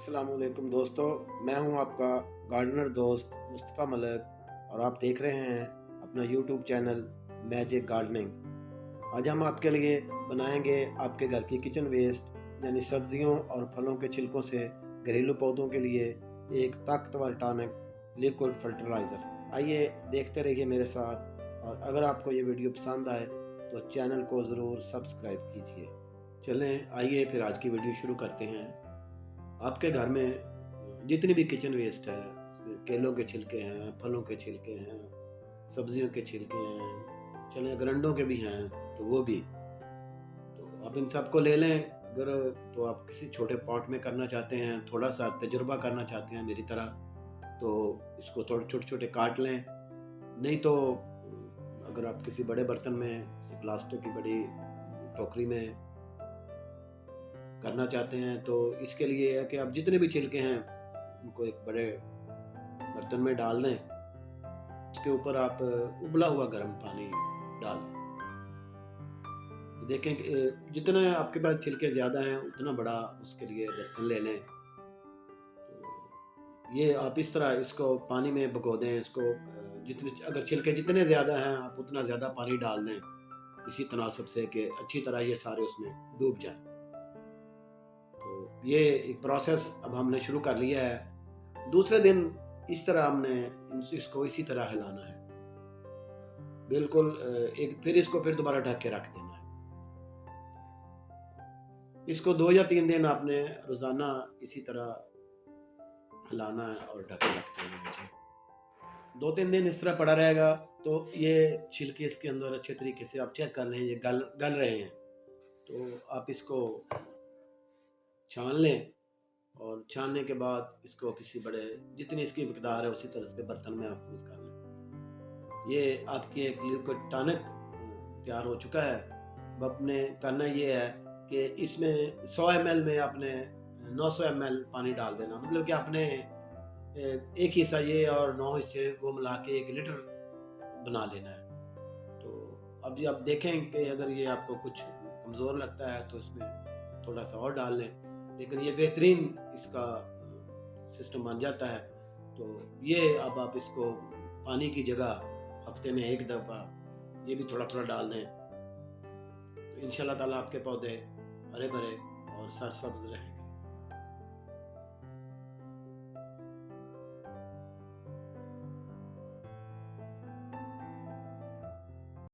अस्सलामुअलैकुम दोस्तों, मैं हूं आपका गार्डनर दोस्त मुस्तफ़ा मलिक और आप देख रहे हैं अपना यूट्यूब चैनल मैजिक गार्डनिंग। आज हम आपके लिए बनाएंगे आपके घर की किचन वेस्ट यानी सब्जियों और फलों के छिलकों से घरेलू पौधों के लिए एक ताकतवर टॉनिक लिक्विड फर्टिलाइज़र। आइए देखते रहिए मेरे साथ, और अगर आपको ये वीडियो पसंद आए तो चैनल को ज़रूर सब्सक्राइब कीजिए। चलें आइए फिर आज की वीडियो शुरू करते हैं। आपके घर में जितनी भी किचन वेस्ट है, केलों के छिलके हैं, फलों के छिलके हैं, सब्जियों के छिलके हैं, चले अगर अंडों के भी हैं तो वो भी, तो आप इन सबको ले लें। अगर तो आप किसी छोटे पॉट में करना चाहते हैं, थोड़ा सा तजुर्बा करना चाहते हैं मेरी तरह, तो इसको थोड़े छोटे छोटे काट लें। नहीं तो अगर आप किसी बड़े बर्तन में, किसी प्लास्टिक की बड़ी टोकरी में करना चाहते हैं, तो इसके लिए है कि आप जितने भी छिलके हैं उनको एक बड़े बर्तन में डाल दें। उसके ऊपर आप उबला हुआ गर्म पानी डाल दें। देखें कि जितना आपके पास छिलके ज़्यादा हैं उतना बड़ा उसके लिए बर्तन ले लें। तो ये आप इस तरह इसको पानी में भिगो दें। इसको जितने अगर छिलके जितने ज़्यादा हैं आप उतना ज़्यादा पानी डाल दें, इसी तनासब से कि अच्छी तरह ये सारे उसमें डूब जाएं। तो ये एक प्रोसेस अब हमने शुरू कर लिया है। दूसरे दिन इस तरह हमने इसको इसी तरह हिलाना है, बिल्कुल एक फिर इसको फिर दोबारा ढक के रख देना है। इसको 2 या 3 दिन आपने रोज़ाना इसी तरह हिलाना है और ढक के रख देना है जी। 2-3 दिन इस तरह पड़ा रहेगा तो ये छिलके इसके अंदर अच्छे तरीके से आप चेक कर लें, ये गल रहे हैं। तो आप इसको छान लें, और छानने के बाद इसको किसी बड़े, जितनी इसकी मिकदार है उसी तरह से बर्तन में आप यूज़ कर लें। ये आपकी एक लिक्विड टॉनिक तैयार हो चुका है। अब आपने करना ये है कि इसमें 100 ml में आपने 900 ml पानी डाल देना, मतलब कि आपने एक हिस्सा ये और 9 हिस्से वो मिला के 1 लीटर बना लेना है। तो अभी आप देखें कि अगर ये आपको कुछ कमज़ोर लगता है तो इसमें थोड़ा सा और डाल लें, लेकिन ये बेहतरीन इसका सिस्टम बन जाता है। तो ये अब आप इसको पानी की जगह हफ्ते में 1 दफ़ा ये भी थोड़ा थोड़ा डाल दें, तो इंशाल्लाह ताला आपके पौधे हरे भरे और सरसब्ज रहेंगे।